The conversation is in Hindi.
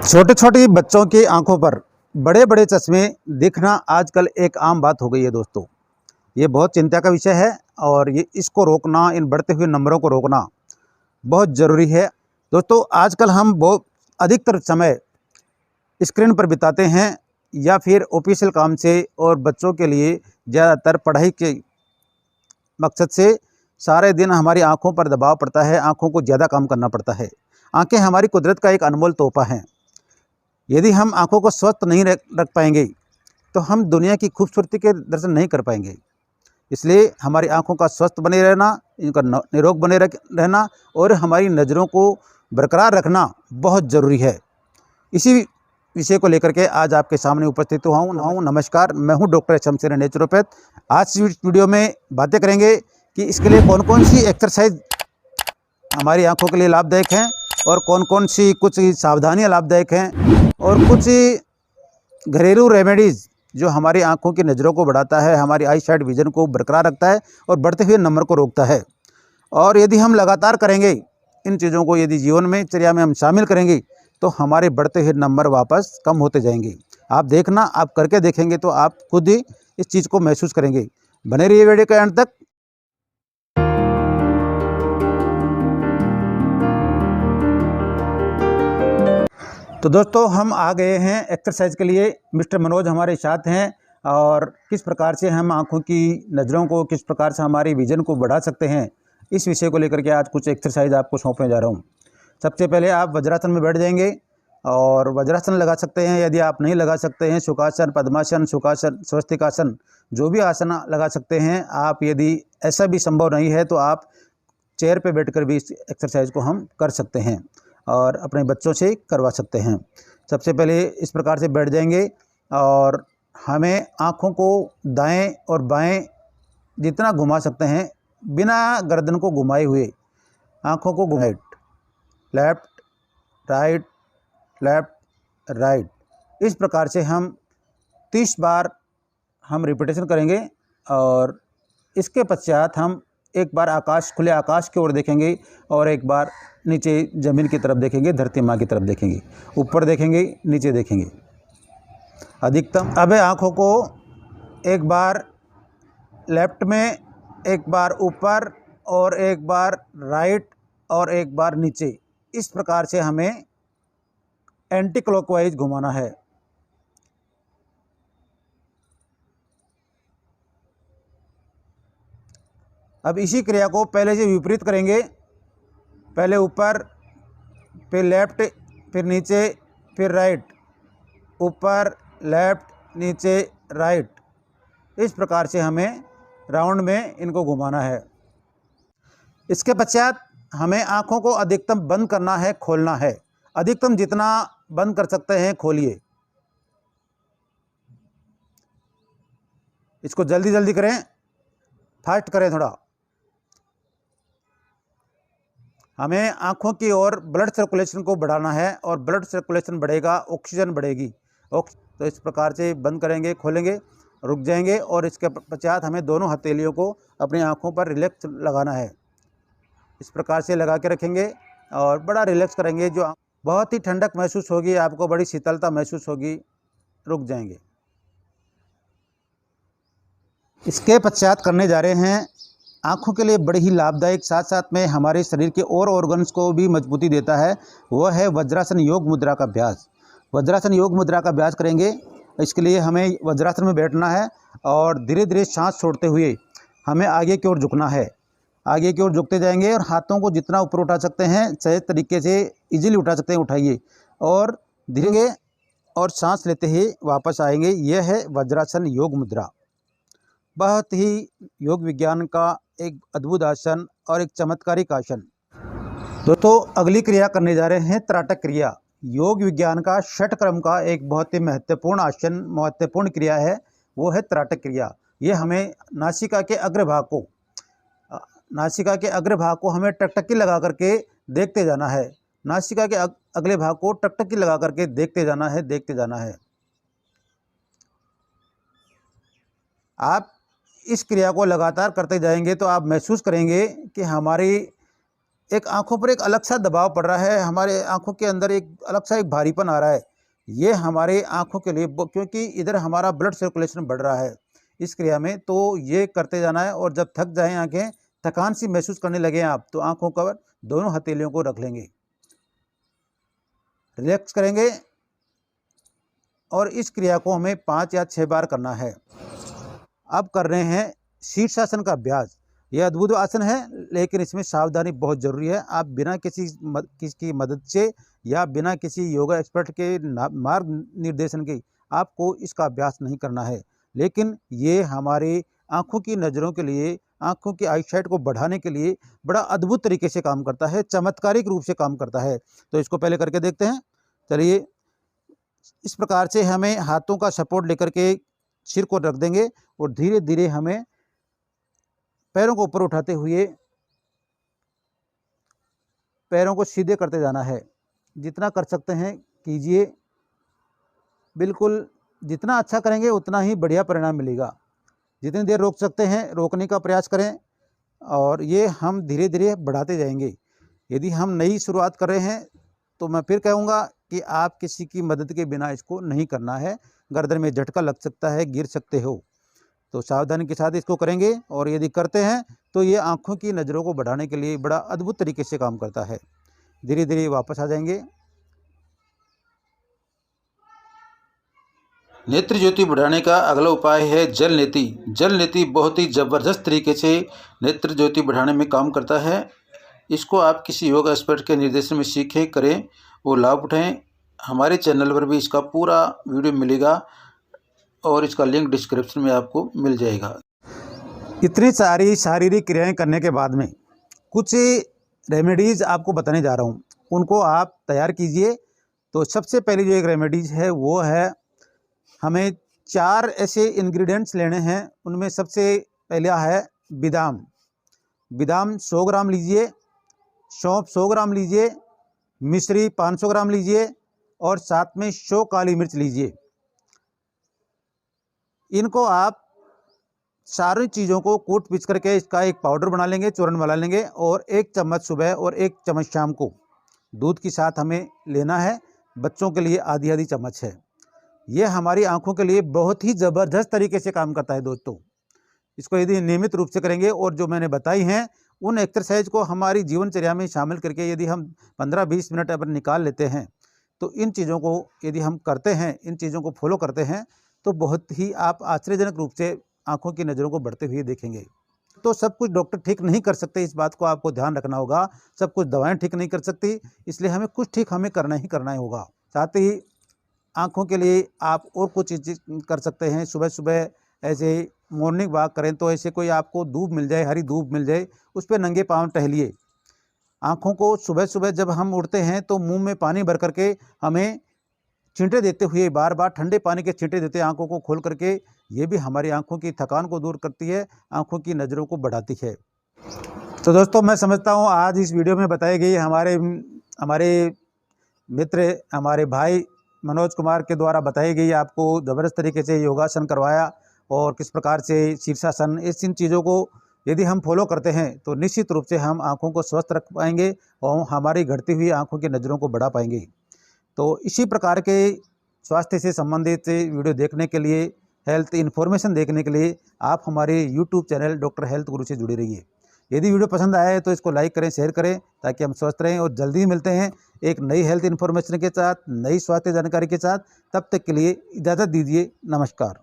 छोटे छोटे बच्चों की आंखों पर बड़े बड़े चश्मे दिखना आजकल एक आम बात हो गई है दोस्तों। ये बहुत चिंता का विषय है और ये इसको रोकना, इन बढ़ते हुए नंबरों को रोकना बहुत ज़रूरी है। दोस्तों आजकल हम बहुत अधिकतर समय स्क्रीन पर बिताते हैं या फिर ऑफिशियल काम से, और बच्चों के लिए ज़्यादातर पढ़ाई के मकसद से सारे दिन हमारी आंखों पर दबाव पड़ता है, आंखों को ज़्यादा काम करना पड़ता है। आंखें हमारी कुदरत का एक अनमोल तोहफा हैं। यदि हम आंखों को स्वस्थ नहीं रख पाएंगे तो हम दुनिया की खूबसूरती के दर्शन नहीं कर पाएंगे। इसलिए हमारी आंखों का स्वस्थ बने रहना, इनका निरोग बने रहना और हमारी नज़रों को बरकरार रखना बहुत ज़रूरी है। इसी विषय को लेकर के आज आपके सामने उपस्थित हुआ हूँ। नमस्कार, मैं हूँ डॉक्टर शमशेर नेचुरोपैथ। आज इस वीडियो में बातें करेंगे कि इसके लिए कौन कौन सी एक्सरसाइज हमारी आंखों के लिए लाभदायक हैं और कौन कौन सी कुछ सावधानियाँ लाभदायक हैं, और कुछ घरेलू रेमेडीज़ जो हमारी आंखों की नज़रों को बढ़ाता है, हमारी आई साइट विजन को बरकरार रखता है और बढ़ते हुए नंबर को रोकता है। और यदि हम लगातार करेंगे इन चीज़ों को, यदि जीवन में चर्या में हम शामिल करेंगे तो हमारे बढ़ते हुए नंबर वापस कम होते जाएंगे। आप देखना, आप करके देखेंगे तो आप खुद ही इस चीज़ को महसूस करेंगे। बने रहिए वीडियो के अंत तक। तो दोस्तों हम आ गए हैं एक्सरसाइज के लिए। मिस्टर मनोज हमारे साथ हैं और किस प्रकार से हम आंखों की नज़रों को, किस प्रकार से हमारी विजन को बढ़ा सकते हैं, इस विषय को लेकर के आज कुछ एक्सरसाइज आपको सौंपने जा रहा हूं। सबसे पहले आप वज्रासन में बैठ जाएंगे और वज्रासन लगा सकते हैं। यदि आप नहीं लगा सकते हैं, सुखासन, पद्मासन, सुखासन, स्वस्तिकासन, जो भी आसन लगा सकते हैं आप। यदि ऐसा भी संभव नहीं है तो आप चेयर पे बैठकर भी इस एक्सरसाइज को हम कर सकते हैं और अपने बच्चों से करवा सकते हैं। सबसे पहले इस प्रकार से बैठ जाएंगे और हमें आँखों को दाएं और बाएं जितना घुमा सकते हैं, बिना गर्दन को घुमाए हुए आँखों को घुमाए, लेफ्ट राइट, लेफ्ट राइट, इस प्रकार से हम 30 बार हम रिपीटेशन करेंगे। और इसके पश्चात हम एक बार आकाश, खुले आकाश की ओर देखेंगे और एक बार नीचे ज़मीन की तरफ देखेंगे, धरती माँ की तरफ देखेंगे, ऊपर देखेंगे, नीचे देखेंगे अधिकतम। अब आँखों को एक बार लेफ्ट में, एक बार ऊपर और एक बार राइट और एक बार नीचे, इस प्रकार से हमें एंटी क्लॉकवाइज घुमाना है। अब इसी क्रिया को पहले से विपरीत करेंगे। पहले ऊपर, फिर लेफ्ट, फिर नीचे, फिर राइट, ऊपर, लेफ्ट, नीचे, राइट, इस प्रकार से हमें राउंड में इनको घुमाना है। इसके पश्चात हमें आँखों को अधिकतम बंद करना है, खोलना है। अधिकतम जितना बंद कर सकते हैं खोलिए। इसको जल्दी जल्दी करें, फास्ट करें थोड़ा। हमें आँखों की ओर ब्लड सर्कुलेशन को बढ़ाना है और ब्लड सर्कुलेशन बढ़ेगा, ऑक्सीजन बढ़ेगी। तो इस प्रकार से बंद करेंगे, खोलेंगे, रुक जाएंगे और इसके पश्चात हमें दोनों हथेलियों को अपनी आँखों पर रिलैक्स लगाना है। इस प्रकार से लगा के रखेंगे और बड़ा रिलैक्स करेंगे, जो बहुत ही ठंडक महसूस होगी, आपको बड़ी शीतलता महसूस होगी। रुक जाएंगे। इसके पश्चात करने जा रहे हैं आँखों के लिए बड़े ही लाभदायक, साथ साथ में हमारे शरीर के और ऑर्गन्स को भी मजबूती देता है, वह है वज्रासन योग मुद्रा का अभ्यास। वज्रासन योग मुद्रा का अभ्यास करेंगे। इसके लिए हमें वज्रासन में बैठना है और धीरे धीरे सांस छोड़ते हुए हमें आगे की ओर झुकना है। आगे की ओर झुकते जाएंगे और हाथों को जितना ऊपर उठा सकते हैं, सहज तरीके से इजीली उठा सकते हैं, उठाइए और धीरे और सांस लेते ही वापस आएंगे। यह है वज्रासन योग मुद्रा। बहुत ही योग विज्ञान का एक अद्भुत आसन और एक चमत्कारिक आसन। दोस्तों अगली क्रिया करने जा रहे हैं त्राटक क्रिया। योग विज्ञान का षट क्रम का एक बहुत ही महत्वपूर्ण आसन, महत्वपूर्ण क्रिया है, वो है त्राटक क्रिया। ये हमें नासिका के अग्रभाग को हमें टकटकी लगा करके देखते जाना है। नासिका के अगले भाग को टकटकी लगा करके देखते जाना है। आप इस क्रिया को लगातार करते जाएंगे तो आप महसूस करेंगे कि हमारी एक आँखों पर एक अलग सा दबाव पड़ रहा है, हमारे आँखों के अंदर एक अलग सा एक भारीपन आ रहा है। ये हमारे आँखों के लिए क्योंकि इधर हमारा ब्लड सर्कुलेशन बढ़ रहा है इस क्रिया में, तो ये करते जाना है। और जब थक जाएँ आँखें, थकान सी महसूस करने लगें आप, तो आँखों पर दोनों हथेलियों को रख लेंगे, रिलैक्स करेंगे और इस क्रिया को हमें 5 या 6 बार करना है। अब कर रहे हैं शीर्षासन का अभ्यास। यह अद्भुत आसन है, लेकिन इसमें सावधानी बहुत ज़रूरी है। आप बिना किसी मदद से या बिना किसी योगा एक्सपर्ट के मार्ग निर्देशन के आपको इसका अभ्यास नहीं करना है। लेकिन ये हमारे आँखों की नज़रों के लिए, आँखों की आईसाइट को बढ़ाने के लिए बड़ा अद्भुत तरीके से काम करता है, चमत्कारिक रूप से काम करता है। तो इसको पहले करके देखते हैं। चलिए, इस प्रकार से हमें हाथों का सपोर्ट लेकर के सिर को रख देंगे और धीरे धीरे हमें पैरों को ऊपर उठाते हुए पैरों को सीधे करते जाना है। जितना कर सकते हैं कीजिए, बिल्कुल जितना अच्छा करेंगे उतना ही बढ़िया परिणाम मिलेगा। जितनी देर रोक सकते हैं रोकने का प्रयास करें और ये हम धीरे धीरे बढ़ाते जाएंगे। यदि हम नई शुरुआत कर रहे हैं तो मैं फिर कहूँगा कि आप किसी की मदद के बिना इसको नहीं करना है। गर्दन में झटका लग सकता है, गिर सकते हो, तो सावधानी के साथ इसको करेंगे। और यदि करते हैं तो ये आँखों की नज़रों को बढ़ाने के लिए बड़ा अद्भुत तरीके से काम करता है। धीरे धीरे वापस आ जाएंगे। नेत्र ज्योति बढ़ाने का अगला उपाय है जल नीति। जल नीति बहुत ही ज़बरदस्त तरीके से नेत्र ज्योति बढ़ाने में काम करता है। इसको आप किसी योगा एक्सपर्ट के निर्देशन में सीखें, करें, वो लाभ उठाएं। हमारे चैनल पर भी इसका पूरा वीडियो मिलेगा और इसका लिंक डिस्क्रिप्शन में आपको मिल जाएगा। इतनी सारी शारीरिक क्रियाएं करने के बाद में कुछ रेमेडीज़ आपको बताने जा रहा हूँ, उनको आप तैयार कीजिए। तो सबसे पहली जो एक रेमेडीज़ है वो है, हमें 4 ऐसे इंग्रेडिएंट्स लेने हैं। उनमें सबसे पहला है बादाम। बादाम 100 ग्राम लीजिए, सौंफ 100 ग्राम लीजिए, मिश्री 500 ग्राम लीजिए और साथ में 100 काली मिर्च लीजिए। इनको आप सारी चीज़ों को कूट पीस करके इसका एक पाउडर बना लेंगे, चूर्ण बना लेंगे। और 1 चम्मच सुबह और 1 चम्मच शाम को दूध के साथ हमें लेना है। बच्चों के लिए आधी आधी चम्मच है। ये हमारी आंखों के लिए बहुत ही ज़बरदस्त तरीके से काम करता है दोस्तों। इसको यदि नियमित रूप से करेंगे और जो मैंने बताई हैं उन एक्सरसाइज को हमारी जीवनचर्या में शामिल करके यदि हम 15-20 मिनट अगर निकाल लेते हैं, तो इन चीज़ों को यदि हम करते हैं, इन चीज़ों को फॉलो करते हैं, तो बहुत ही आप आश्चर्यजनक रूप से आंखों की नज़रों को बढ़ते हुए देखेंगे। तो सब कुछ डॉक्टर ठीक नहीं कर सकते, इस बात को आपको ध्यान रखना होगा। सब कुछ दवाएं ठीक नहीं कर सकती, इसलिए हमें कुछ ठीक हमें करना ही करना होगा। साथ ही आँखों के लिए आप और कुछ चीज़ कर सकते हैं। सुबह सुबह ऐसे मॉर्निंग वॉक करें, तो ऐसे कोई आपको धूप मिल जाए, हरी धूप मिल जाए, उस पर नंगे पाँव टहलिए। आँखों को सुबह सुबह जब हम उठते हैं तो मुंह में पानी भर करके हमें छींटे देते हुए, बार बार ठंडे पानी के छींटे देते आँखों को खोल करके, ये भी हमारी आँखों की थकान को दूर करती है, आँखों की नज़रों को बढ़ाती है। तो दोस्तों, मैं समझता हूँ आज इस वीडियो में बताई गई हमारे मित्र, हमारे भाई मनोज कुमार के द्वारा बताई गई आपको ज़बरदस्त तरीके से योगासन करवाया और किस प्रकार से शीर्षासन, इन चीज़ों को यदि हम फॉलो करते हैं तो निश्चित रूप से हम आँखों को स्वस्थ रख पाएंगे और हमारी घटती हुई आँखों की नज़रों को बढ़ा पाएंगे। तो इसी प्रकार के स्वास्थ्य से संबंधित वीडियो देखने के लिए, हेल्थ इन्फॉर्मेशन देखने के लिए आप हमारे यूट्यूब चैनल डॉक्टर हेल्थ गुरु से जुड़े रहिए। यदि वीडियो पसंद आया है तो इसको लाइक करें, शेयर करें, ताकि हम स्वस्थ रहें। और जल्दी मिलते हैं एक नई हेल्थ इन्फॉर्मेशन के साथ, नई स्वास्थ्य जानकारी के साथ। तब तक के लिए इजाज़त दीजिए। नमस्कार।